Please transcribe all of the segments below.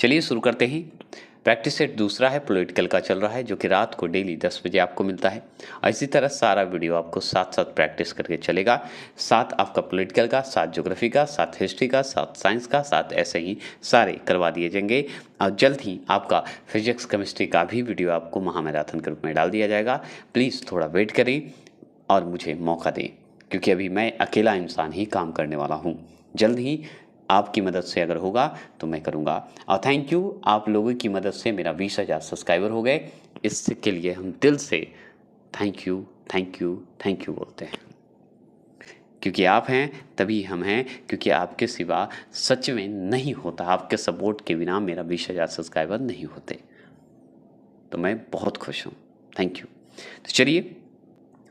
चलिए शुरू करते हैं। प्रैक्टिस सेट दूसरा है, पॉलिटिकल का चल रहा है, जो कि रात को डेली 10 बजे आपको मिलता है। और इसी तरह सारा वीडियो आपको साथ साथ प्रैक्टिस करके चलेगा। साथ आपका पॉलिटिकल का, साथ ज्योग्राफी का, साथ हिस्ट्री का, साथ साइंस का, साथ ऐसे ही सारे करवा दिए जाएंगे। और जल्द ही आपका फिजिक्स केमिस्ट्री का भी वीडियो आपको महामैराथन के रूप में डाल दिया जाएगा। प्लीज़ थोड़ा वेट करें और मुझे मौका दें, क्योंकि अभी मैं अकेला इंसान ही काम करने वाला हूँ। जल्द ही आपकी मदद से अगर होगा तो मैं करूँगा। और थैंक यू, आप लोगों की मदद से मेरा 20,000 सब्सक्राइबर हो गए। इसके लिए हम दिल से thank you thank you thank you बोलते हैं, क्योंकि आप हैं तभी हम हैं, क्योंकि आपके सिवा सच में नहीं होता। आपके सपोर्ट के बिना मेरा 20,000 सब्सक्राइबर नहीं होते। तो मैं बहुत खुश हूँ। Thank you. तो चलिए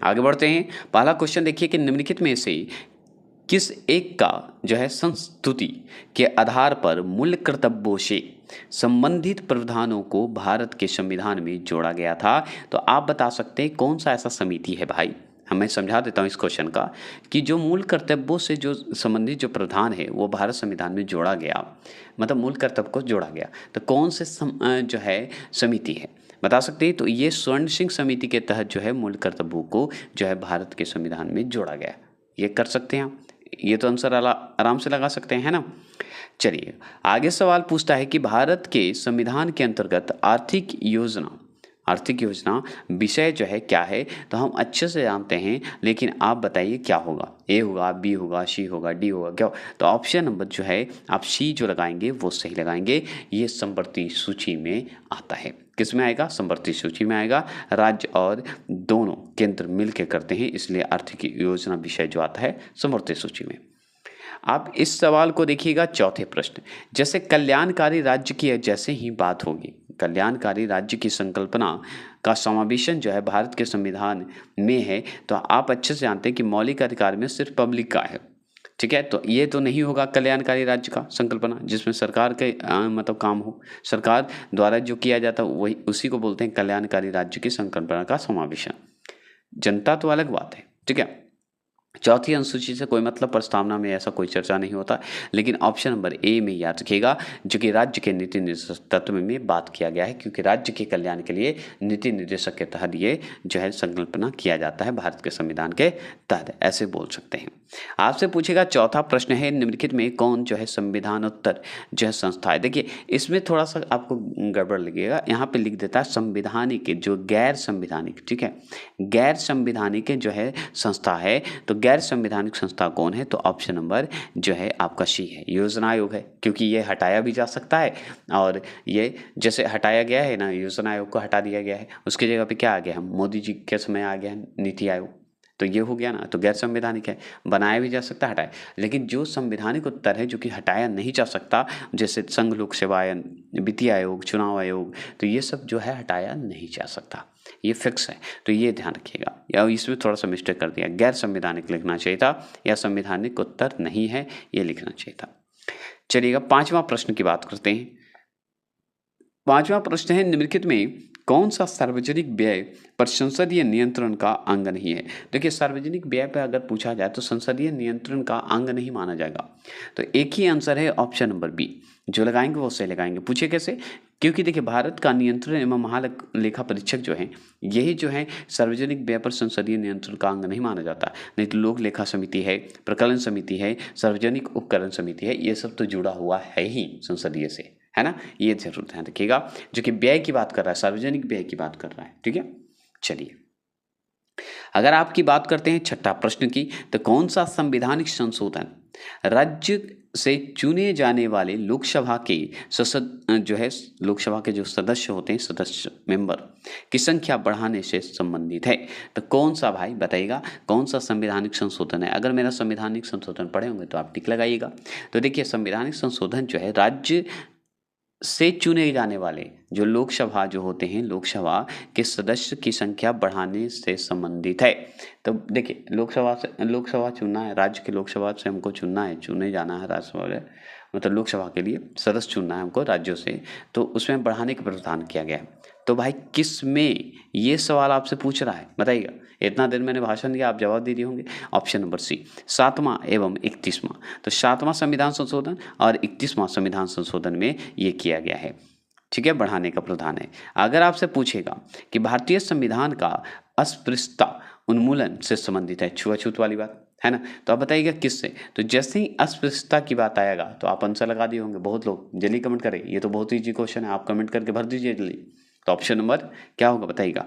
आगे बढ़ते हैं। पहला क्वेश्चन देखिए कि निम्नलिखित में से किस एक का जो है संस्तुति के आधार पर मूल कर्तव्यों से संबंधित प्रावधानों को भारत के संविधान में जोड़ा गया था। तो आप बता सकते हैं कौन सा ऐसा समिति है भाई। मैं समझा देता हूँ इस क्वेश्चन का कि जो मूल कर्तव्यों से जो संबंधित जो प्रावधान है वो भारत संविधान में जोड़ा गया, मतलब मूल कर्तव्य को जोड़ा गया। तो कौन से जो है समिति है बता सकते हैं। तो ये स्वर्ण सिंह समिति के तहत जो है मूल कर्तव्यों को जो है भारत के संविधान में जोड़ा गया। ये कर सकते हैं आप। ये तो आंसर आराम से लगा सकते हैं, है ना। चलिए आगे सवाल पूछता है कि भारत के संविधान के अंतर्गत आर्थिक योजना विषय जो है क्या है। तो हम अच्छे से जानते हैं, लेकिन आप बताइए क्या होगा। ए होगा, बी होगा, सी होगा, डी होगा, क्या होगा? तो ऑप्शन नंबर जो है आप सी जो लगाएंगे वो सही लगाएंगे। ये संवर्ती सूची में आता है। किस में आएगा? संवर्ती सूची में आएगा। राज्य और दोनों केंद्र मिलकर करते हैं, इसलिए आर्थिक योजना विषय जो आता है संवर्ती सूची में। आप इस सवाल को देखिएगा, चौथे प्रश्न। जैसे कल्याणकारी राज्य की जैसे ही बात होगी, कल्याणकारी राज्य की संकल्पना का समावेशन जो है भारत के संविधान में है। तो आप अच्छे से जानते हैं कि मौलिक अधिकार में सिर्फ पब्लिक का है, ठीक है। तो ये तो नहीं होगा कल्याणकारी राज्य का संकल्पना जिसमें सरकार के मतलब काम हो, सरकार द्वारा जो किया जाता है वही, उसी को बोलते हैं कल्याणकारी राज्य की संकल्पना का समावेशन। जनता तो अलग बात है, ठीक है। चौथी अनुसूची से कोई मतलब प्रस्तावना में ऐसा कोई चर्चा नहीं होता, लेकिन ऑप्शन नंबर ए में याद रखिएगा, जो कि राज्य के नीति निर्देशक तत्व में बात किया गया है, क्योंकि राज्य के कल्याण के लिए नीति निर्देशक के तहत ये जो है संकल्पना किया जाता है भारत के संविधान के तहत, ऐसे बोल सकते हैं। आपसे पूछेगा चौथा प्रश्न है, निम्नलिखित में कौन जो है संविधानोत्तर जो है संस्था है। देखिए इसमें थोड़ा सा आपको गड़बड़ लगेगा, यहाँ पे लिख देता है संविधानिक जो गैर संविधानिक, ठीक है। गैर संविधानिक जो है संस्था है। तो गैर संवैधानिक संस्था कौन है? तो ऑप्शन नंबर जो है आपका सी है, योजना आयोग है, क्योंकि ये हटाया भी जा सकता है। और ये जैसे हटाया गया है ना, योजना आयोग को हटा दिया गया है, उसकी जगह पे क्या आ गया? हम मोदी जी के समय आ गया है नीति आयोग। तो ये हो गया ना, तो गैर संवैधानिक है। बनाया भी जा सकता है, हटाया। लेकिन जो संवैधानिक उत्तर है जो कि हटाया नहीं जा सकता, जैसे संघ लोक सेवा आयोग, वित्तीय आयोग, चुनाव आयोग, तो ये सब जो है हटाया नहीं जा सकता, ये फिक्स है। तो ये ध्यान रखिएगा, या इसमें थोड़ा सा मिस्टेक कर दिया, गैर संवैधानिक लिखना चाहिए था, या संवैधानिक उत्तर नहीं है ये लिखना चाहिए था। चलिएगा पांचवा प्रश्न की बात करते हैं। पांचवा प्रश्न है, निम्नलिखित में कौन सा सार्वजनिक व्यय पर संसदीय नियंत्रण का अंग नहीं है। देखिए सार्वजनिक व्यय पर अगर पूछा जाए तो संसदीय नियंत्रण का अंग नहीं माना जाएगा। तो एक ही आंसर है ऑप्शन नंबर बी, जो लगाएंगे वो सही लगाएंगे। पूछे कैसे? क्योंकि देखिए भारत का नियंत्रण एवं महालेखा परीक्षक जो है, यही जो है सार्वजनिक व्यय पर संसदीय नियंत्रण का अंग नहीं माना जाता। नहीं तो लोक लेखा समिति है, प्रकलन समिति है, सार्वजनिक उपकरण समिति है, ये सब तो जुड़ा हुआ है ही संसदीय से, है ना। ये जरूर ध्यान रखिएगा, जो कि व्यय की बात कर रहा है, सार्वजनिक व्यय की बात कर रहा है, ठीक है। चलिए अगर आपकी बात करते हैं छठा प्रश्न की, तो कौन सा संवैधानिक संशोधन राज्य से चुने जाने वाले लोकसभा के जो है लोकसभा के जो सदस्य होते हैं, सदस्य मेंबर की संख्या बढ़ाने से संबंधित है। तो कौन सा भाई बताइएगा, कौन सा संवैधानिक संशोधन है? अगर मेरा संवैधानिक संशोधन पढ़े होंगे तो आप टिक लगाइएगा। तो देखिए संवैधानिक संशोधन जो है राज्य से चुने जाने वाले जो लोकसभा जो होते हैं, लोकसभा के सदस्य की संख्या बढ़ाने से संबंधित है। तो देखिए लोकसभा चुनना है, राज्य की लोकसभा से हमको चुनना है, चुने जाना है राज्यसभा, मतलब लोकसभा के लिए सदस्य चुनना है हमको राज्यों से, तो उसमें बढ़ाने का प्रावधान किया गया है। तो भाई किस में ये सवाल आपसे पूछ रहा है बताइएगा, इतना देर मैंने भाषण दिया, आप जवाब दे दिए होंगे। ऑप्शन नंबर सी 7वां एवं 31वां। तो 7वां संविधान संशोधन और 31वां संविधान संशोधन में ये किया गया है, ठीक है, बढ़ाने का प्रावधान है। अगर आपसे पूछेगा कि भारतीय संविधान का अस्पृश्यता उन्मूलन से संबंधित है, छुआछूत वाली बात है ना, तो आप बताइएगा किससे। तो जैसे ही अस्पृश्यता की बात आएगा तो आप आंसर लगा दिए होंगे। बहुत लोग जल्दी कमेंट करें, ये तो बहुत ईजी क्वेश्चन है, आप कमेंट करके भर दीजिए जल्दी। तो ऑप्शन नंबर क्या होगा बताइएगा,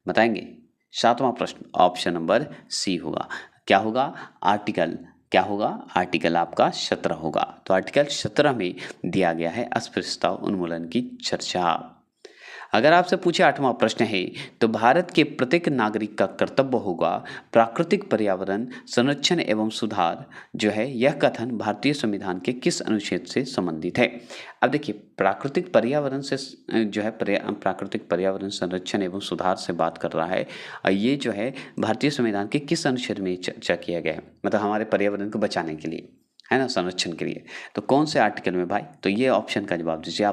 बताएंगे। 7वां प्रश्न ऑप्शन नंबर सी होगा। क्या होगा, आर्टिकल, क्या होगा, आर्टिकल आपका 17 होगा। तो आर्टिकल 17 में दिया गया है अस्पृश्यता उन्मूलन की चर्चा। अगर आपसे पूछे 8वां प्रश्न है, तो भारत के प्रत्येक नागरिक का कर्तव्य होगा प्राकृतिक पर्यावरण संरक्षण एवं सुधार, जो है यह कथन भारतीय संविधान के किस अनुच्छेद से संबंधित है। अब देखिए, प्राकृतिक पर्यावरण से जो है प्राकृतिक पर्यावरण संरक्षण एवं सुधार से बात कर रहा है, और ये जो है भारतीय संविधान के किस अनुच्छेद में चर्चा किया गया है, मतलब हमारे पर्यावरण को बचाने के लिए, है ना, संरक्षण के लिए। तो कौन से आर्टिकल में भाई, तो ये ऑप्शन का जवाब दीजिए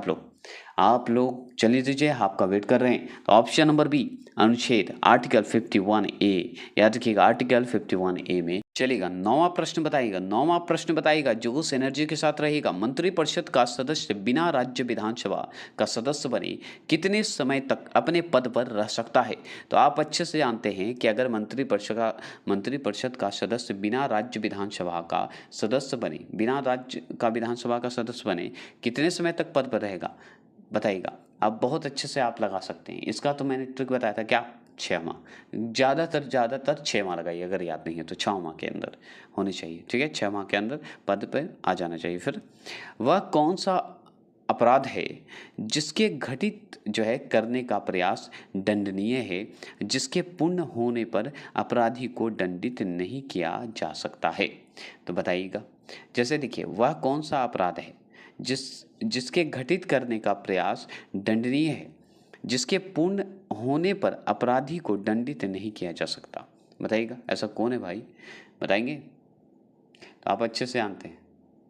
आप लोग चलिए दीजिए, आपका वेट कर रहे हैं। तो ऑप्शन नंबर बी, अनुच्छेद आर्टिकल 51A, याद रखिएगा आर्टिकल 51A में चलेगा। 9वां प्रश्न बताइएगा, 9वां प्रश्न बताइएगा, जो उस एनर्जी के साथ रहेगा, मंत्रिपरिषद का सदस्य बिना राज्य विधानसभा का सदस्य बने कितने समय तक अपने पद पर रह सकता है। तो आप अच्छे से जानते हैं कि अगर मंत्रिपरिषद का सदस्य बिना राज्य विधानसभा का सदस्य बने, बिना राज्य का विधानसभा का सदस्य बने, कितने समय तक पद पर रहेगा बताइएगा। आप बहुत अच्छे से आप लगा सकते हैं इसका, तो मैंने ट्रिक बताया था क्या, 6 माह, ज़्यादातर 6 माह लगाइए, अगर याद नहीं है तो 6 माह के अंदर होनी चाहिए, ठीक है, 6 माह के अंदर पद पर आ जाना चाहिए। फिर वह कौन सा अपराध है जिसके घटित जो है करने का प्रयास दंडनीय है, जिसके पूर्ण होने पर अपराधी को दंडित नहीं किया जा सकता है। तो बताइएगा, जैसे देखिए, वह कौन सा अपराध है जिसके घटित करने का प्रयास दंडनीय है, जिसके पूर्ण होने पर अपराधी को दंडित नहीं किया जा सकता। बताइएगा ऐसा कौन है भाई, बताएंगे। तो आप अच्छे से जानते हैं,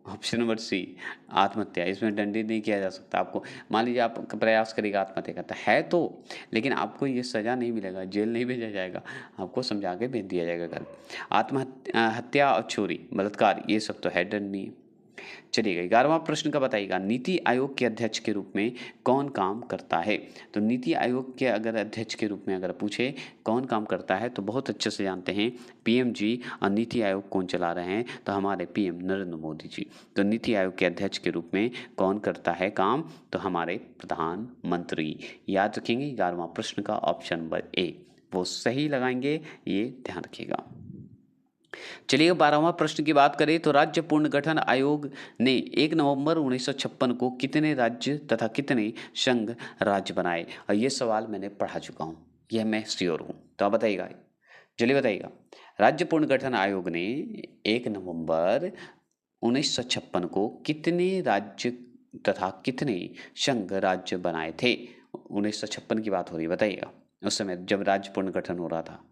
ऑप्शन नंबर सी, आत्महत्या। इसमें दंडित नहीं किया जा सकता आपको। मान लीजिए आप प्रयास करेगा आत्महत्या करता है तो, लेकिन आपको ये सज़ा नहीं मिलेगा, जेल नहीं भेजा जाएगा, आपको समझा के भेज दिया जाएगा घर। आत्महत्या, हत्या और चोरी, बलात्कार, ये सब तो है दंडनीय। चलिएगा 11वां प्रश्न का बताइएगा, नीति आयोग के अध्यक्ष के रूप में कौन काम करता है। तो नीति आयोग के अगर अध्यक्ष के रूप में अगर पूछे कौन काम करता है, तो बहुत अच्छे से जानते हैं पीएम जी। और नीति आयोग कौन चला रहे हैं, तो हमारे पीएम नरेंद्र मोदी जी। तो नीति आयोग के अध्यक्ष के रूप में कौन करता है काम, तो हमारे प्रधानमंत्री। याद रखेंगे 11वां प्रश्न का ऑप्शन नंबर ए, वो सही लगाएंगे, ये ध्यान रखिएगा। चलिए 12वां प्रश्न की बात करें, तो राज्य पुनर्गठन आयोग ने 1 नवंबर 1956 को कितने राज्य तथा कितने संघ राज्य बनाए। और ये सवाल मैंने पढ़ा चुका हूँ, यह मैं श्योर हूँ। तो आप बताइएगा, चलिए बताइएगा, राज्य पुनर्गठन आयोग ने 1 नवंबर 1956 को कितने राज्य तथा कितने संघ राज्य बनाए थे। 1956 की बात हो रही है, बताइएगा, उस समय जब राज्य पुनर्गठन हो रहा था।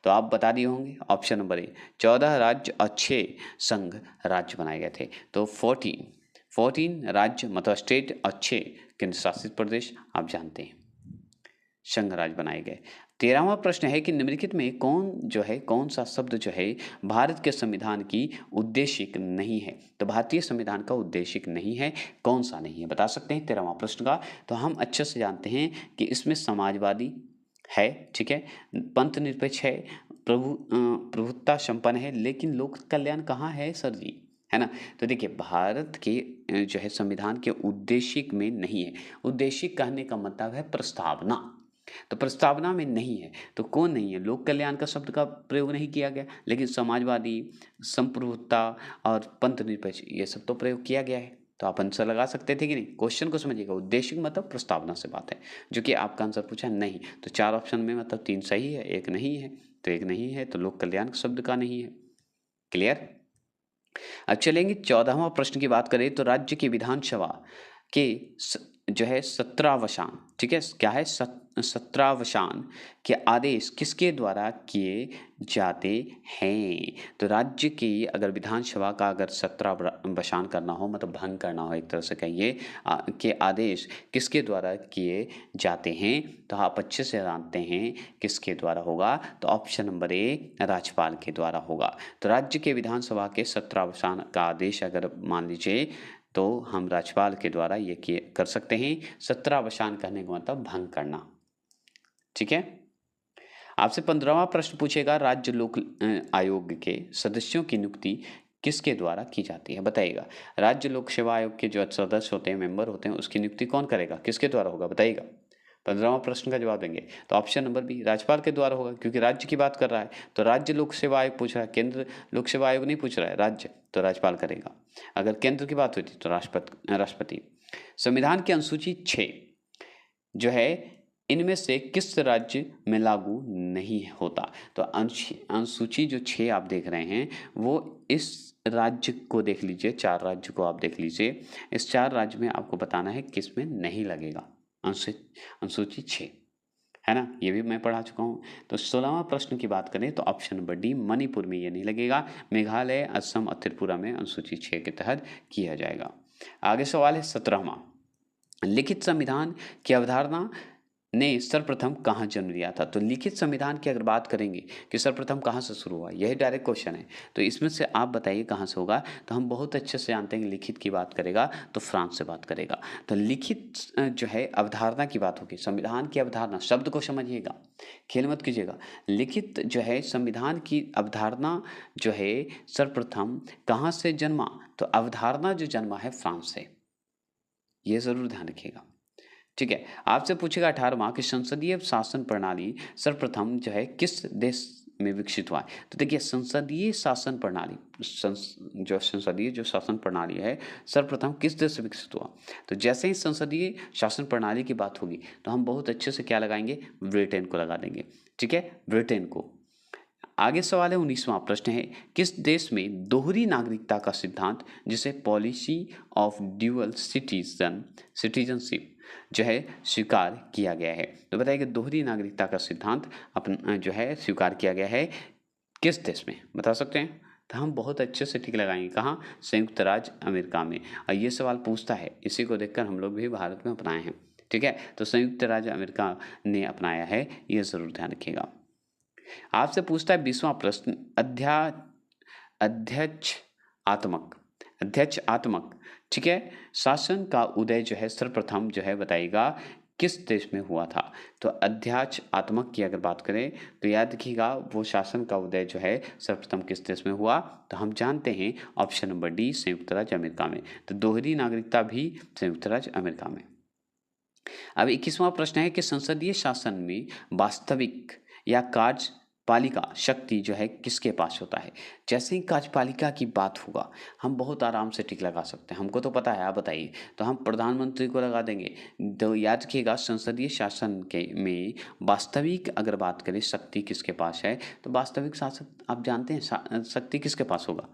तो आप बता दिए होंगे, ऑप्शन नंबर ए 14 राज्य और 6 संघ राज्य बनाए गए थे। तो 14 राज्य मतलब स्टेट और 6 केंद्र शासित प्रदेश आप जानते हैं, संघ राज्य बनाए गए। 13वां प्रश्न है कि निम्नलिखित में कौन सा शब्द जो है भारत के संविधान की उद्देशिक नहीं है। तो भारतीय संविधान का उद्देशिक नहीं है, कौन सा नहीं है बता सकते हैं 13वां प्रश्न का। तो हम अच्छे से जानते हैं कि इसमें समाजवादी है, ठीक है, पंथ निरपेक्ष है, प्रभुत्ता संपन्न है, लेकिन लोक कल्याण कहाँ है सर जी, है ना। तो देखिए, भारत के जो है संविधान के उद्देशिक में नहीं है। उद्देशिक कहने का मतलब है प्रस्तावना, तो प्रस्तावना में नहीं है। तो कौन नहीं है, लोक कल्याण का शब्द का प्रयोग नहीं किया गया, लेकिन समाजवादी, संप्रभुत्ता और पंथ निरपेक्ष ये सब तो प्रयोग किया गया है। तो आप आंसर लगा सकते थे कि नहीं। क्वेश्चन को समझिएगा, उद्देशिक मतलब प्रस्तावना से बात है, जो कि आपका आंसर पूछा नहीं। तो 4 ऑप्शन में मतलब 3 सही है, 1 नहीं है। तो 1 नहीं है तो लोक कल्याण शब्द का नहीं है। क्लियर। अब चलेंगे 14वां प्रश्न की बात करें, तो राज्य की विधानसभा के जो है 17वां, ठीक है, क्या है सत्रावसान के आदेश किसके द्वारा किए जाते हैं? तो राज्य की अगर विधानसभा का अगर सत्रावसान करना हो, मतलब भंग करना हो, एक तरह से कहिए, के आदेश किसके द्वारा किए जाते हैं? तो आप अच्छे से जानते हैं किसके द्वारा होगा, तो ऑप्शन नंबर ए राज्यपाल के द्वारा होगा। तो राज्य के विधानसभा के सत्रावसान का आदेश अगर मान लीजिए तो हम राज्यपाल के द्वारा ये किए कर सकते हैं। सत्रावसान करने का मतलब भंग करना। ठीक है। आपसे 15वां प्रश्न पूछेगा, राज्य लोक आयोग के सदस्यों की नियुक्ति किसके द्वारा की जाती है? बताइएगा। राज्य लोक सेवा आयोग के जो सदस्य होते हैं, मेंबर होते हैं, उसकी नियुक्ति कौन करेगा, किसके द्वारा होगा? बताइएगा। 15वां प्रश्न का जवाब देंगे तो ऑप्शन नंबर बी राज्यपाल के द्वारा होगा, क्योंकि राज्य की बात कर रहा है। तो राज्य लोक सेवा आयोग पूछ रहा है, केंद्र लोक सेवा आयोग नहीं पूछ रहा है, राज्य, तो राज्यपाल करेगा। अगर केंद्र की बात होती तो राष्ट्रपति। संविधान की अनुसूची 6 जो है, इनमें से किस राज्य में लागू नहीं होता? तो अनुसूची जो 6 आप देख रहे हैं वो इस राज्य को देख लीजिए, 4 राज्य को आप देख लीजिए। इस 4 राज्य में आपको बताना है किस में नहीं लगेगा अनुसूची 6, है ना? ये भी मैं पढ़ा चुका हूँ। तो 16वां प्रश्न की बात करें तो ऑप्शन नंबर डी मणिपुर में ये नहीं लगेगा। मेघालय, असम और त्रिपुरा में अनुसूची 6 के तहत किया जाएगा। आगे सवाल है 17वां। लिखित संविधान की अवधारणा ने सर्वप्रथम कहाँ जन्म लिया था? तो लिखित संविधान की अगर बात करेंगे कि सर्वप्रथम कहाँ से शुरू हुआ, यही डायरेक्ट क्वेश्चन है। तो इसमें से आप बताइए कहाँ से होगा। तो हम बहुत अच्छे से जानते हैं कि लिखित की बात करेगा तो फ्रांस से बात करेगा। तो लिखित जो है अवधारणा की बात होगी। संविधान की अवधारणा, शब्द को समझिएगा, खेल मत कीजिएगा। लिखित जो है संविधान की अवधारणा जो है सर्वप्रथम कहाँ से जन्मा? तो अवधारणा जो जन्मा है फ्रांस से, ये जरूर ध्यान रखिएगा। ठीक है। आपसे पूछेगा 18वां कि संसदीय शासन प्रणाली सर्वप्रथम जो है किस देश में विकसित हुआ है? तो देखिए संसदीय शासन प्रणाली, संसदीय जो शासन प्रणाली है सर्वप्रथम किस देश से विकसित हुआ? तो जैसे ही संसदीय शासन प्रणाली की बात होगी तो हम बहुत अच्छे से क्या लगाएंगे? ब्रिटेन को लगा देंगे। ठीक है, ब्रिटेन को। आगे सवाल है 19वां प्रश्न है, किस देश में दोहरी नागरिकता का सिद्धांत, जिसे पॉलिसी ऑफ ड्यूअल सिटीजनशिप जो है स्वीकार किया गया है? तो बताइए कि दोहरी नागरिकता का सिद्धांत अपन जो है स्वीकार किया गया है किस देश में, बता सकते हैं? तो हम बहुत अच्छे से टिक लगाएंगे, कहाँ? संयुक्त राज्य अमेरिका में। और ये सवाल पूछता है, इसी को देखकर हम लोग भी भारत में अपनाए हैं। ठीक है, तो संयुक्त राज्य अमेरिका ने अपनाया है, ये जरूर ध्यान रखिएगा। आपसे पूछता है 20वां प्रश्न, अध्यक्ष आत्मक ठीक है शासन का उदय जो है सर्वप्रथम जो है बताइएगा किस देश में हुआ था? तो अध्यक्ष आत्मक की अगर बात करें तो याद रखिएगा वो शासन का उदय जो है सर्वप्रथम किस देश में हुआ? तो हम जानते हैं ऑप्शन नंबर डी संयुक्त राज्य अमेरिका में। तो दोहरी नागरिकता भी संयुक्त राज्य अमेरिका में। अब 21वां प्रश्न है कि संसदीय शासन में वास्तविक या कार्यपालिका शक्ति जो है किसके पास होता है? जैसे ही कार्यपालिका की बात होगा हम बहुत आराम से टिक लगा सकते हैं, हमको तो पता है, आप बताइए। तो हम प्रधानमंत्री को लगा देंगे। तो याद रखिएगा संसदीय शासन के में वास्तविक अगर बात करें शक्ति किसके पास है, तो वास्तविक शासक आप जानते हैं शक्ति किसके पास होगा?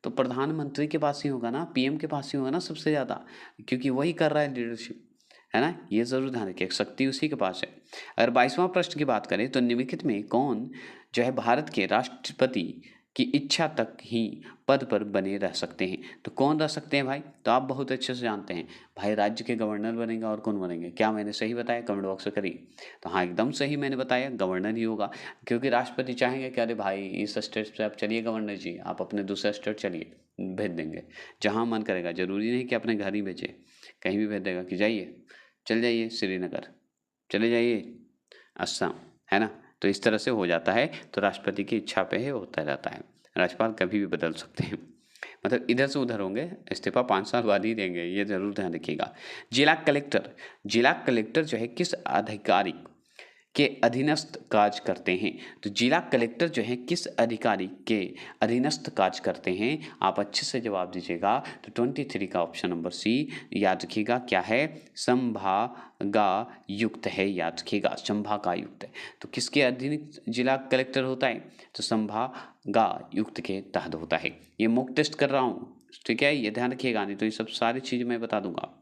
तो प्रधानमंत्री के पास ही होगा ना, पीएम के पास ही होगा ना सबसे ज़्यादा, क्योंकि वही कर रहा है लीडरशिप, है ना? ये जरूर ध्यान रखिए, शक्ति उसी के पास है। अगर 22वां प्रश्न की बात करें तो निम्नलिखित में कौन जो है भारत के राष्ट्रपति की इच्छा तक ही पद पर बने रह सकते हैं? तो कौन रह सकते हैं भाई? तो आप बहुत अच्छे से जानते हैं भाई, राज्य के गवर्नर बनेंगे। और कौन बनेंगे? क्या मैंने सही बताया? कमेंट बॉक्स में करिए। तो हाँ, एकदम सही मैंने बताया, गवर्नर ही होगा, क्योंकि राष्ट्रपति चाहेंगे कि अरे भाई इस स्टेट से आप चलिए गवर्नर जी, आप अपने दूसरे स्टेट चलिए, भेज देंगे जहाँ मन करेगा। जरूरी नहीं कि अपने घर ही भेजे, कहीं भी भेज देगा कि जाइए, चल जाइए श्रीनगर, चले जाइए असम, है ना? तो इस तरह से हो जाता है। तो राष्ट्रपति की इच्छा पे है होता रहता है, राज्यपाल कभी भी बदल सकते हैं, मतलब इधर से उधर होंगे, इस्तीफा 5 साल बाद ही देंगे, ये जरूर ध्यान रखिएगा। जिला कलेक्टर जो है किस अधिकारी के अधीनस्थ कार्य करते हैं? तो जिला कलेक्टर जो है किस अधिकारी के अधीनस्थ कार्य करते हैं? आप अच्छे से जवाब दीजिएगा। तो 23 का ऑप्शन नंबर सी याद रखिएगा, क्या है? संभागायुक्त है, याद रखिएगा संभागायुक्त है। तो किसके अधीन जिला कलेक्टर होता है? तो संभागायुक्त के तहत होता है। ये मॉक टेस्ट कर रहा हूँ, ठीक है, ये ध्यान रखिएगा, नहीं तो ये सब सारी चीज़ मैं बता दूंगा।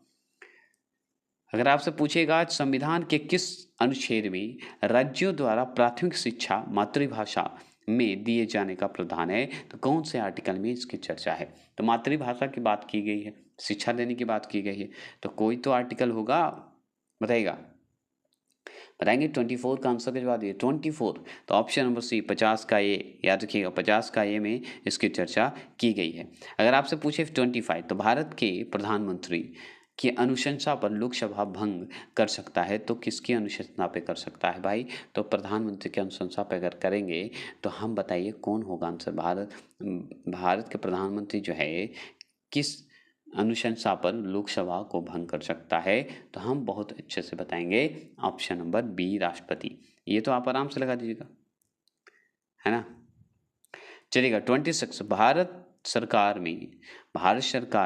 अगर आपसे पूछेगा संविधान के किस अनुच्छेद में राज्यों द्वारा प्राथमिक शिक्षा मातृभाषा में दिए जाने का प्रावधान है, तो कौन से आर्टिकल में इसकी चर्चा है? तो मातृभाषा की बात की गई है, शिक्षा देने की बात की गई है, तो कोई तो आर्टिकल होगा, बताइएगा। बताएंगे 24 का आंसर के जवाब दिए 24, तो ऑप्शन नंबर सी 50 का ए, याद रखिएगा 50 का ए में इसकी चर्चा की गई है। अगर आपसे पूछे 25, तो भारत के प्रधानमंत्री की अनुशंसा पर लोकसभा भंग कर सकता है, तो किसकी अनुशंसा पे कर सकता है भाई? तो प्रधानमंत्री की अनुशंसा पे अगर करेंगे तो हम बताइए कौन होगा आंसर? भारत के प्रधानमंत्री जो है किस अनुशंसा पर लोकसभा को भंग कर सकता है? तो हम बहुत अच्छे से बताएंगे ऑप्शन नंबर बी राष्ट्रपति। ये तो आप आराम से लगा दीजिएगा, है ना। चलिएगा 26, भारत सरकार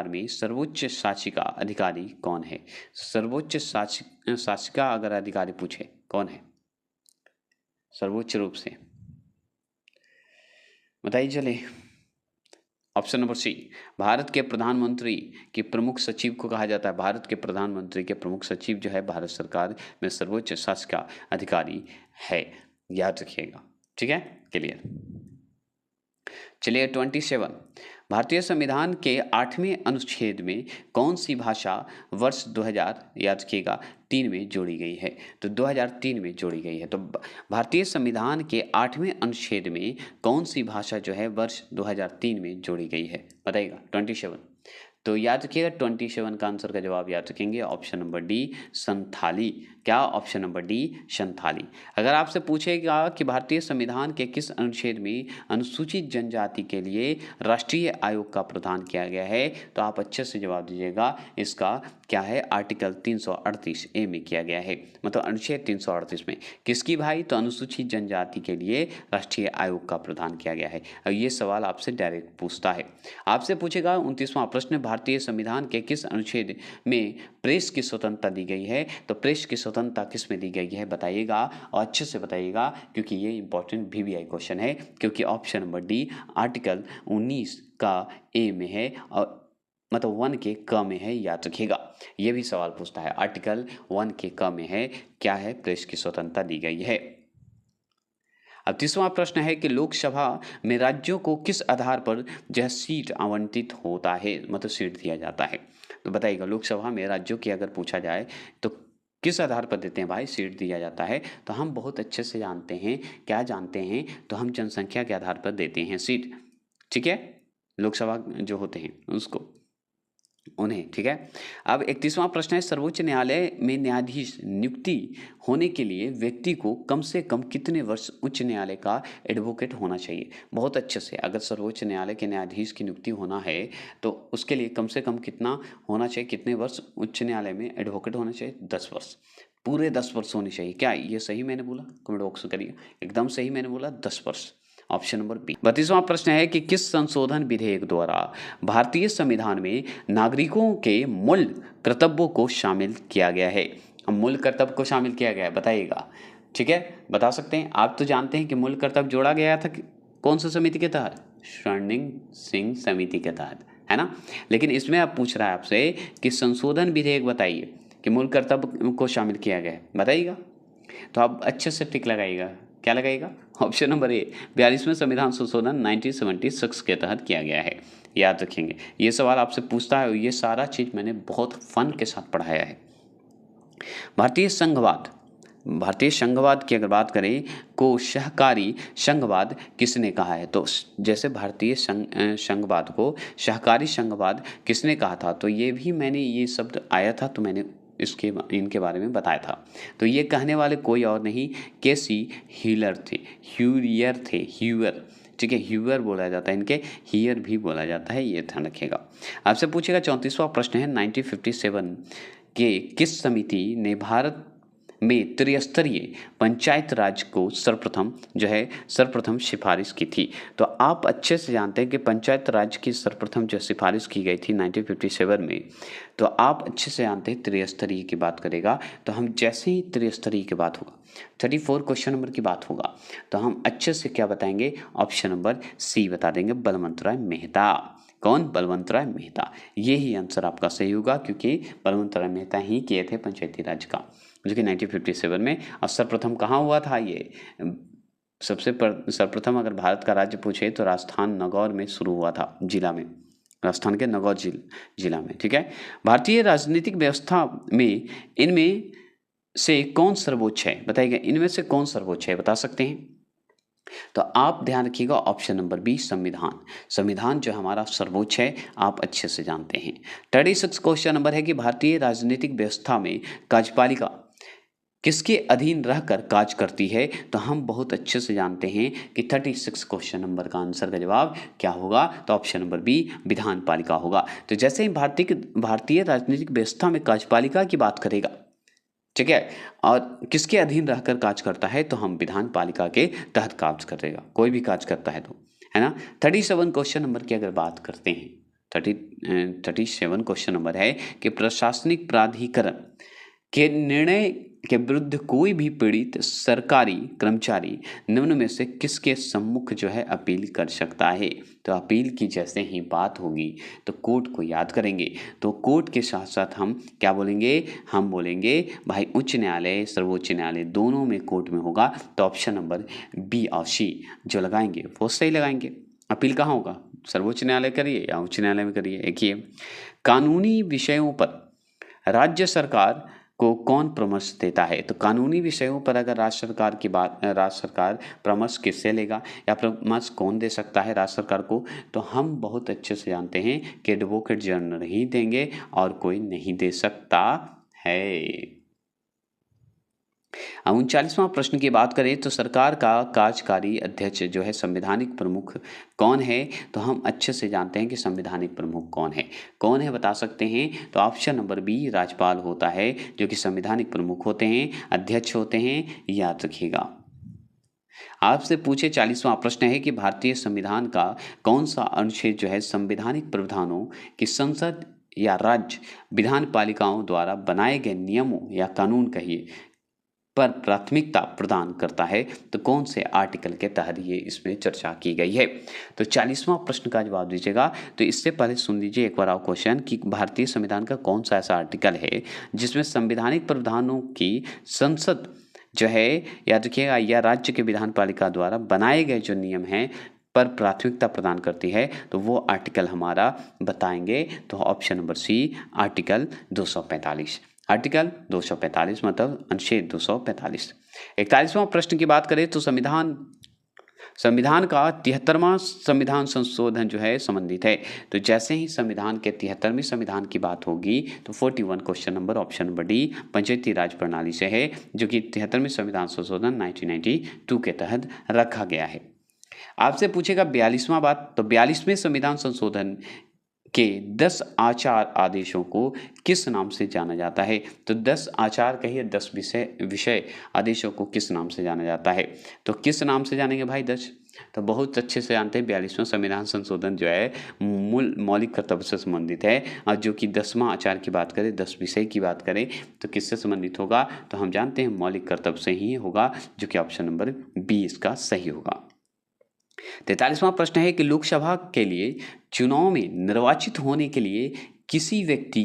में सर्वोच्च शासिका अधिकारी कौन है? सर्वोच्च शासिका अगर अधिकारी पूछे कौन है सर्वोच्च रूप से, बताइए। चले ऑप्शन नंबर सी, भारत के प्रधानमंत्री के प्रमुख सचिव को कहा जाता है। भारत के प्रधानमंत्री के प्रमुख सचिव जो है भारत सरकार में सर्वोच्च शासिका अधिकारी है, याद रखिएगा, ठीक है, क्लियर। चलिए 27, भारतीय संविधान के 8वें अनुच्छेद में कौन सी भाषा वर्ष 2000, याद रखिएगा, 3 में जोड़ी गई है? तो 2003 में जोड़ी गई है। तो भारतीय संविधान के 8वें अनुच्छेद में कौन सी भाषा जो है वर्ष 2003 में जोड़ी गई है, बताइएगा 27। तो याद रखिएगा 27 का आंसर का जवाब याद रखेंगे ऑप्शन नंबर डी संथाली। क्या? Option number D Santhali. अगर आपसे पूछेगा कि भारतीय संविधान के किस अनुच्छेद में अनुसूचित जनजाति के लिए राष्ट्रीय आयोग का प्रावधान किया गया है, तो आप अच्छे से जवाब दीजिएगा। इसका क्या है? आर्टिकल 338 ए में किया गया है, मतलब अनुच्छेद 338 में। किसकी भाई? तो अनुसूचित जनजाति के लिए राष्ट्रीय आयोग का प्रावधान किया गया है। और ये सवाल आपसे डायरेक्ट पूछता है। आपसे पूछेगा 29वां प्रश्न, भारतीय संविधान के किस अनुच्छेद में प्रेस की स्वतंत्रता दी गई है? तो प्रेस की स्वतंत्रता किस में दी गई है, बताइएगा, और अच्छे से बताइएगा, क्योंकि ये इंपॉर्टेंट VVI क्वेश्चन है। क्योंकि ऑप्शन नंबर डी आर्टिकल 19 का ए में है, और मतलब 1 के क में है, याद रखिएगा। ये भी सवाल पूछता है, आर्टिकल 1 के क में है, क्या है? प्रेस की स्वतंत्रता दी गई है। अब 30वां प्रश्न है कि लोकसभा में राज्यों को किस आधार पर जो सीट आवंटित होता है, मतलब सीट दिया जाता है? तो बताइएगा, लोकसभा में राज्यों की अगर पूछा जाए तो किस आधार पर देते हैं भाई सीट दिया जाता है? तो हम बहुत अच्छे से जानते हैं, क्या जानते हैं? तो हम जनसंख्या के आधार पर देते हैं सीट, ठीक है, लोकसभा जो होते हैं उसको, उन्हें, ठीक है। अब 31वां प्रश्न है, सर्वोच्च न्यायालय में न्यायाधीश नियुक्ति होने के लिए व्यक्ति को कम से कम कितने वर्ष उच्च न्यायालय का एडवोकेट होना चाहिए? बहुत अच्छे से, अगर सर्वोच्च न्यायालय के न्यायाधीश की नियुक्ति होना है तो उसके लिए कम से कम कितना होना चाहिए, कितने वर्ष उच्च न्यायालय में एडवोकेट होना चाहिए? 10 वर्ष, पूरे 10 वर्ष होने चाहिए। क्या ये सही मैंने बोला? कमेंट बॉक्स में करिए, एकदम सही मैंने बोला, 10 वर्ष, ऑप्शन नंबर बी। 32वां प्रश्न है कि किस संशोधन विधेयक द्वारा भारतीय संविधान में नागरिकों के मूल कर्तव्यों को शामिल किया गया है? मूल कर्तव्य को शामिल किया गया है, बताइएगा, ठीक है, बता सकते हैं। आप तो जानते हैं कि मूल कर्तव्य जोड़ा गया था कौन सी समिति के तहत? स्वर्णिम सिंह समिति के तहत, है ना। लेकिन इसमें आप पूछ रहा है आपसे कि संशोधन विधेयक बताइए कि मूल कर्तव्य को शामिल किया गया है, बताइएगा। तो आप अच्छे से टिक लगाइएगा, क्या लगाइएगा? ऑप्शन नंबर ए, 42वें संविधान संशोधन 1976 के तहत किया गया है, याद रखेंगे। ये सवाल आपसे पूछता है, और ये सारा चीज़ मैंने बहुत फन के साथ पढ़ाया है। भारतीय संघवाद की अगर बात करें को सहकारी संघवाद किसने कहा है? तो जैसे भारतीय संघवाद को सहकारी संघवाद किसने कहा था? तो ये भी मैंने, ये शब्द आया था तो मैंने इनके बारे में बताया था। तो ये कहने वाले कोई और नहीं, केसी ह्यूलर थे, ह्यूअर, ठीक है, ह्यूअर बोला जाता है, इनके हियर भी बोला जाता है, ये ध्यान रखिएगा। आपसे पूछेगा 34वां प्रश्न है, 1957 के किस समिति ने भारत में त्रिस्तरीय पंचायत राज को सर्वप्रथम सिफारिश की थी? तो आप अच्छे से जानते हैं कि पंचायत राज की सर्वप्रथम जो सिफारिश की गई थी 1957 में, तो आप अच्छे से जानते हैं त्रिस्तरीय की बात करेगा तो हम जैसे ही त्रिस्तरीय की बात होगा, 34 क्वेश्चन नंबर की बात होगा, तो हम अच्छे से क्या बताएंगे? ऑप्शन नंबर सी बता देंगे, बलवंत राय मेहता। कौन? बलवंतराय मेहता। ये ही आंसर आपका सही होगा, क्योंकि बलवंतराय मेहता ही किए थे पंचायती राज का, जो कि 1957 में। और सर्वप्रथम कहाँ हुआ था ये? सर्वप्रथम अगर भारत का राज्य पूछे तो राजस्थान नगौर में शुरू हुआ था, जिला में, राजस्थान के नगौर जिला में। ठीक है। भारतीय राजनीतिक व्यवस्था में इनमें से कौन सर्वोच्च है? बताइएगा, इनमें से कौन सर्वोच्च है, बता सकते हैं? तो आप ध्यान रखिएगा, ऑप्शन नंबर बी, संविधान। संविधान जो हमारा सर्वोच्च है, आप अच्छे से जानते हैं। 36 क्वेश्चन नंबर है कि भारतीय राजनीतिक व्यवस्था में कार्यपालिका किसके अधीन रहकर कार्य करती है? तो हम बहुत अच्छे से जानते हैं कि 36 क्वेश्चन नंबर का आंसर का जवाब क्या होगा? तो ऑप्शन नंबर बी, विधान पालिका होगा। तो जैसे ही भारतीय राजनीतिक व्यवस्था में कार्यपालिका की बात करेगा, ठीक है, और किसके अधीन रहकर कार्य करता है, तो हम विधान पालिका के तहत कार्य करेगा, कोई भी कार्य करता है तो, है ना। 37 क्वेश्चन नंबर की अगर बात करते हैं, 37 क्वेश्चन नंबर है कि प्रशासनिक प्राधिकरण के निर्णय के विरुद्ध कोई भी पीड़ित सरकारी कर्मचारी निम्न में से किसके सम्मुख जो है अपील कर सकता है? तो अपील की जैसे ही बात होगी तो कोर्ट को याद करेंगे, तो कोर्ट के साथ साथ हम क्या बोलेंगे? हम बोलेंगे भाई उच्च न्यायालय, सर्वोच्च न्यायालय, दोनों में कोर्ट में होगा। तो ऑप्शन नंबर बी और सी जो लगाएंगे वो सही लगाएंगे। अपील कहाँ होगा? सर्वोच्च न्यायालय करिए या उच्च न्यायालय में करिए, एक ही है। कानूनी विषयों पर राज्य सरकार को कौन परामर्श देता है? तो कानूनी विषयों पर अगर राज्य सरकार परामर्श किससे लेगा या परामर्श कौन दे सकता है राज्य सरकार को? तो हम बहुत अच्छे से जानते हैं कि एडवोकेट जनरल ही देंगे और कोई नहीं दे सकता है। 39वां प्रश्न की बात करें तो सरकार का कार्यकारी अध्यक्ष जो है संवैधानिक प्रमुख कौन है? तो हम अच्छे से जानते हैं कि संवैधानिक प्रमुख कौन है बता सकते हैं? तो ऑप्शन नंबर बी, राज्यपाल होता है, जो कि संवैधानिक प्रमुख होते हैं, अध्यक्ष होते हैं, याद रखिएगा। आपसे पूछे 40वां प्रश्न है कि भारतीय संविधान का कौन सा अनुच्छेद जो है संवैधानिक प्रावधानों की संसद या राज्य विधान पालिकाओं द्वारा बनाए गए नियमों या कानून कहिए पर प्राथमिकता प्रदान करता है? तो कौन से आर्टिकल के तहत ये इसमें चर्चा की गई है? तो 40वां प्रश्न का जवाब दीजिएगा। तो इससे पहले सुन लीजिए एक बार और क्वेश्चन कि भारतीय संविधान का कौन सा ऐसा आर्टिकल है जिसमें संवैधानिक प्रावधानों की संसद जो है, याद रखिएगा, या राज्य के विधान पालिका द्वारा बनाए गए जो नियम हैं पर प्राथमिकता प्रदान करती है? तो वो आर्टिकल हमारा बताएंगे। तो option number C, article 245। Article 245 मतलब अनुच्छेद 245। 41वां प्रश्न की बात करें तो संविधान का 73वां संविधान संशोधन जो है संबंधित है। तो जैसे ही संविधान के 73वें संविधान की बात होगी तो 41 question number option number D Panchayati Raj प्रणाली से है, जो कि 73वें संविधान संशोधन 1992 के तहत रखा गया है। आपसे पूछेगा 42वां बात, तो 42वें संविधान संशोधन के 10 आचार आदेशों को किस नाम से जाना जाता है? तो 10 आचार कहिए, 10 विषय आदेशों को किस नाम से जाना जाता है? तो किस नाम से जानेंगे भाई 10? तो बहुत अच्छे से जानते हैं 42वां संविधान संशोधन जो है मूल मौलिक कर्तव्य से संबंधित है, और जो कि 10वां आचार की बात करें, 10 विषय की बात करें तो किससे संबंधित होगा? तो हम जानते हैं मौलिक कर्तव्य से ही होगा, जो कि ऑप्शन नंबर बी इसका सही होगा। 43वां प्रश्न है कि लोकसभा के लिए चुनाव में निर्वाचित होने के लिए किसी व्यक्ति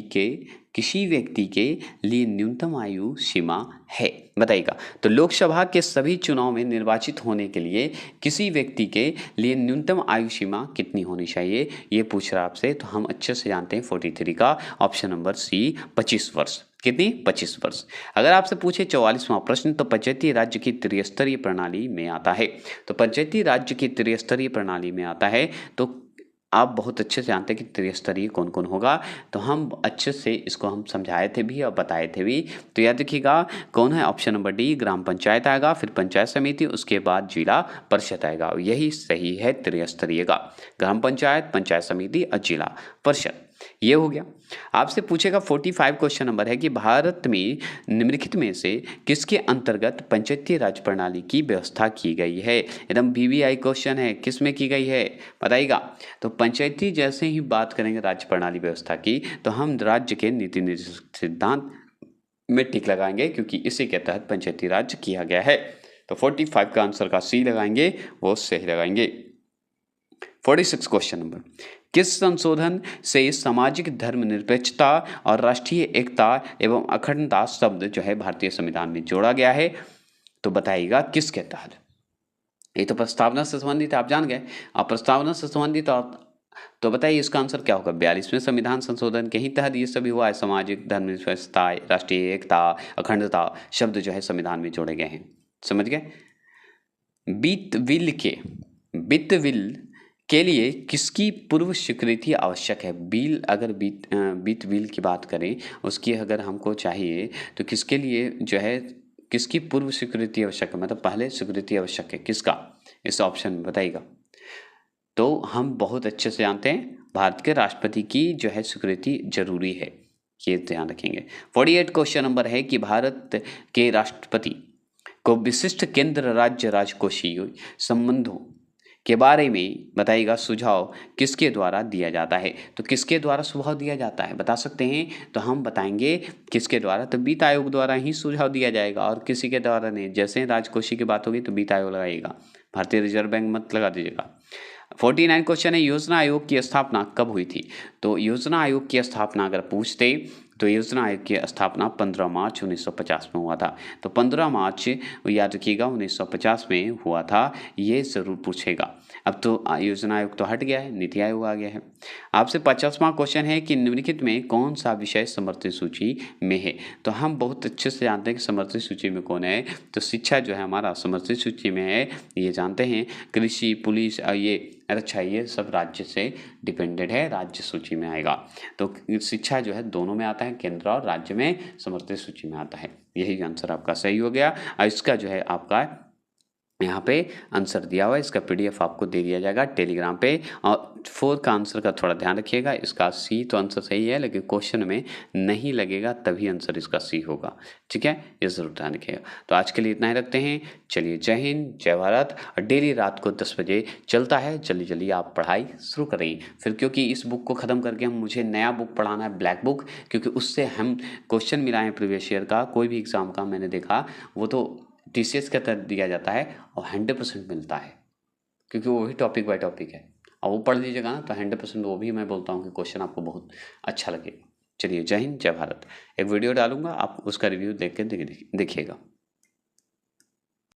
के लिए न्यूनतम आयु सीमा है? बताइएगा। तो लोकसभा के सभी चुनाव में निर्वाचित होने के लिए किसी व्यक्ति के लिए न्यूनतम आयु सीमा कितनी होनी चाहिए, ये पूछ रहा आपसे। तो हम अच्छे से जानते हैं 43 का ऑप्शन नंबर सी 25 वर्ष। कितनी? 25 वर्ष। अगर आपसे पूछे 44वां प्रश्न, तो पंचायती राज्य की त्रिस्तरीय प्रणाली में आता है। तो पंचायती राज्य की त्रिस्तरीय प्रणाली में आता है, तो आप बहुत अच्छे से जानते हैं कि त्रिस्तरीय कौन कौन होगा। तो हम अच्छे से इसको हम समझाए थे भी और बताए थे भी। तो याद रखिएगा कौन है? ऑप्शन नंबर डी, ग्राम पंचायत आएगा, फिर पंचायत समिति, उसके बाद जिला परिषद आएगा। यही सही है त्रिस्तरीय का, ग्राम पंचायत, पंचायत समिति और जिला परिषद। ये हो गया। आपसे पूछेगा 45 क्वेश्चन नंबर है कि भारत में निम्नलिखित में से किसके अंतर्गत पंचायती राज प्रणाली की व्यवस्था की गई है? एकदम VVI क्वेश्चन है, किस में की गई है बताइएगा। तो पंचायती जैसे ही बात करेंगे राज्य प्रणाली व्यवस्था की, तो हम राज्य के नीति निर्देशक सिद्धांत में टिक लगाएंगे, क्योंकि इसी के तहत पंचायती राज किया गया है। तो 45 का आंसर का सी लगाएंगे, वो सही लगाएंगे। 46 क्वेश्चन नंबर किस संशोधन से सामाजिक धर्मनिरपेक्षता और राष्ट्रीय एकता एवं अखंडता शब्द जो है भारतीय संविधान में जोड़ा गया है? तो बताइएगा किसके तहत। ये तो प्रस्तावना से संबंधित आप जान गए। अब प्रस्तावना से संबंधित तो बताइए इसका आंसर क्या होगा। 42वें संविधान संशोधन के ही तहत ये सभी हुआ है। सामाजिक धर्मनिरपेक्षता, राष्ट्रीय एकता, अखंडता शब्द जो है संविधान में जोड़े गए हैं। समझ गए। वित्त बिल के लिए किसकी पूर्व स्वीकृति आवश्यक है? बिल अगर वित्त बिल की बात करें, उसकी अगर हमको चाहिए तो किसके लिए जो है किसकी पूर्व स्वीकृति आवश्यक है, मतलब पहले स्वीकृति आवश्यक है किसका, इस ऑप्शन में बताइएगा। तो हम बहुत अच्छे से जानते हैं भारत के राष्ट्रपति की जो है स्वीकृति जरूरी है, ये ध्यान रखेंगे। 48 क्वेश्चन नंबर है कि भारत के राष्ट्रपति को विशिष्ट केंद्र राज्य राजकोषीय संबंधों के बारे में बताइएगा सुझाव किसके द्वारा दिया जाता है। तो किसके द्वारा सुझाव दिया जाता है बता सकते हैं, तो हम बताएंगे किसके द्वारा, तो वित्त आयोग द्वारा ही सुझाव दिया जाएगा और किसी के द्वारा नहीं। जैसे राजकोषीय की बात होगी तो वित्त आयोग लगाइएगा, भारतीय रिजर्व बैंक मत लगा दीजिएगा। 49 क्वेश्चन है योजना आयोग की स्थापना कब हुई थी? तो योजना आयोग की स्थापना अगर पूछते तो योजना आयोग की स्थापना 15 मार्च 1950 में हुआ था। तो 15 मार्च याद रखिएगा 1950 में हुआ था, ये ज़रूर पूछेगा। अब तो योजना आयोग तो हट गया है, नीति आयोग आ गया है। आपसे 50वां क्वेश्चन है कि निम्नलिखित में कौन सा विषय समर्थित सूची में है? तो हम बहुत अच्छे से जानते हैं कि समर्थित सूची में कौन है, तो शिक्षा जो है हमारा समर्थित सूची में है, ये जानते हैं। कृषि, पुलिस, ये अच्छा ये सब राज्य से डिपेंडेंट है, राज्य सूची में आएगा। तो शिक्षा जो है दोनों में आता है, केंद्र और राज्य में समर्थित सूची में आता है। यही आंसर आपका सही हो गया। और इसका जो है आपका यहाँ पे आंसर दिया हुआ है, इसका पीडीएफ आपको दे दिया जाएगा टेलीग्राम पे। और 4 का आंसर का थोड़ा ध्यान रखिएगा, इसका सी तो आंसर सही है लेकिन क्वेश्चन में नहीं लगेगा, तभी आंसर इसका सी होगा। ठीक है, ये ज़रूर ध्यान रखिएगा। तो आज के लिए इतना ही रखते हैं। चलिए, जय हिंद, जय भारत। और डेली रात को 10 बजे चलता है, जल्दी जल्दी आप पढ़ाई शुरू करें फिर, क्योंकि इस बुक को ख़त्म करके मुझे नया बुक पढ़ाना है, ब्लैक बुक, क्योंकि उससे हम क्वेश्चन मिला है प्रीवियस ईयर का, कोई भी एग्ज़ाम का मैंने देखा, वो तो टीसीएस के तहत दिया जाता है और 100% मिलता है, क्योंकि वो भी टॉपिक बाय टॉपिक है। और वो पढ़ लीजिएगा ना तो 100% वो भी मैं बोलता हूँ कि क्वेश्चन आपको बहुत अच्छा लगेगा। चलिए, जय हिंद, जय भारत। एक वीडियो डालूंगा, आप उसका रिव्यू देख के देखिएगा।